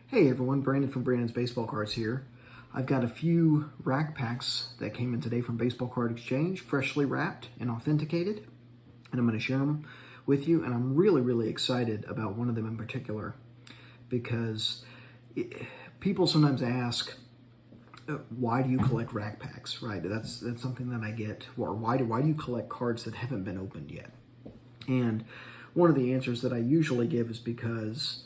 Hey everyone, Brandon from Brandon's Baseball Cards here. I've got a few rack packs that came in today from Baseball Card Exchange, freshly wrapped and authenticated, and I'm going to share them with you. And I'm really excited about one of them in particular because people sometimes ask, why do you collect rack packs, right? That's something that I get. Or why do you collect cards that haven't been opened yet? And one of the answers that I usually give is because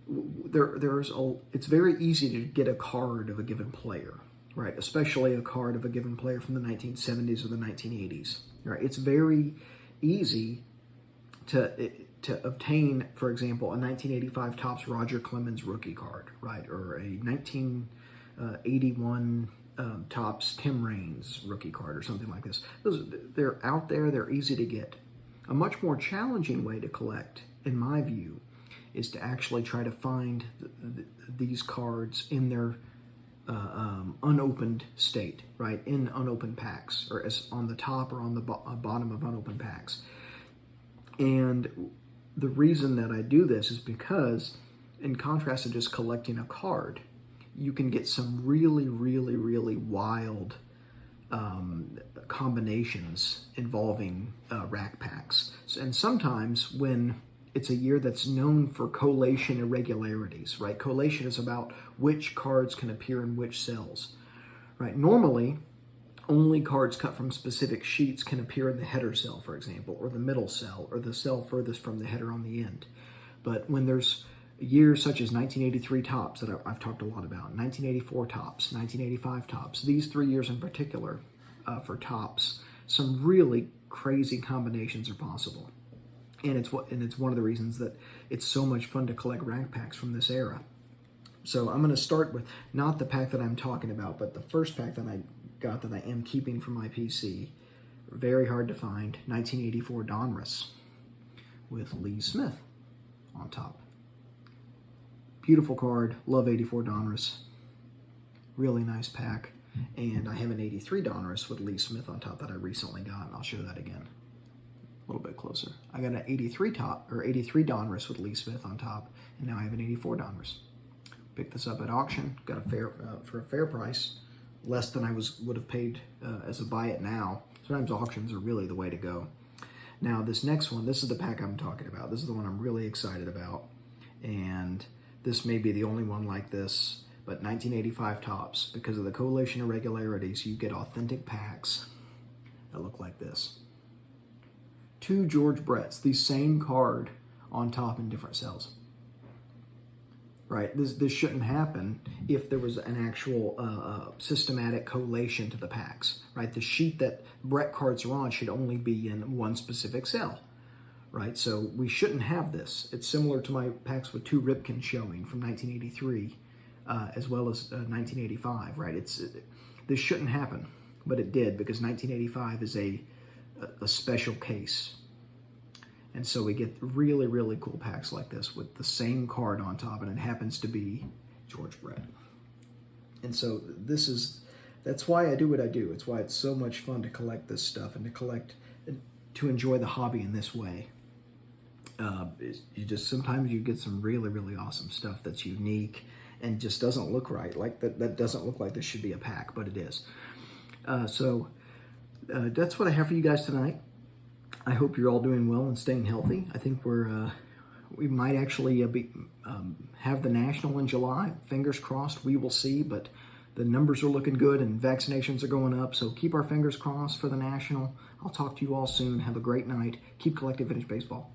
it's very easy to get a card of a given player, right? Especially a card of a given player from the 1970s or the 1980s, right? It's very easy to obtain, for example, a 1985 Topps Roger Clemens rookie card, right? Or a 1981 Topps Tim Raines rookie card or something like this. They're out there, they're easy to get. A much more challenging way to collect, in my view, is to actually try to find these cards in their unopened state, right? In unopened packs, or as on the top or on the bottom of unopened packs. And the reason that I do this is because, in contrast to just collecting a card, you can get some really wild combinations involving rack packs. And sometimes when it's a year that's known for collation irregularities, right? Collation is about which cards can appear in which cells, right? Normally, only cards cut from specific sheets can appear in the header cell, for example, or the middle cell, or the cell furthest from the header on the end. But when there's years such as 1983 Topps that I've talked a lot about, 1984 Topps, 1985 Topps, these 3 years in particular for Topps, some really crazy combinations are possible. And it's one of the reasons that it's so much fun to collect rack packs from this era. So I'm going to start with not the pack that I'm talking about, but the first pack that I got that I am keeping from my PC. Very hard to find. 1984 Donruss with Lee Smith on top. Beautiful card. Love 84 Donruss. Really nice pack. And I have an 83 Donruss with Lee Smith on top that I recently got, and I'll show that again. A little bit closer. I got an 83 Donruss with Lee Smith on top, and now I have an 84 Donruss. Picked this up at auction, got for a fair price, less than I would have paid as a buy it now. Sometimes auctions are really the way to go. Now this next one, this is the pack I'm talking about. This is the one I'm really excited about, and this may be the only one like this. But 1985 Topps, because of the collation irregularities, you get authentic packs that look like this. 2 George Bretts, the same card on top in different cells. Right, this shouldn't happen if there was an actual systematic collation to the packs. Right, the sheet that Brett cards are on should only be in one specific cell. Right, so we shouldn't have this. It's similar to my packs with 2 Ripken showing from 1983, as well as 1985. Right, this shouldn't happen, but it did because 1985 is a special case. And so we get really cool packs like this with the same card on top, and it happens to be George Brett. And so that's why I do what I do. It's why it's so much fun to collect this stuff and to enjoy the hobby in this way. Sometimes you get some really awesome stuff that's unique and just doesn't look right. Like that doesn't look like this should be a pack, but it is. So that's what I have for you guys tonight. I hope you're all doing well and staying healthy. I think we might actually have the National in July. Fingers crossed, we will see, but the numbers are looking good and vaccinations are going up, so keep our fingers crossed for the National. I'll talk to you all soon. Have a great night. Keep collecting vintage baseball.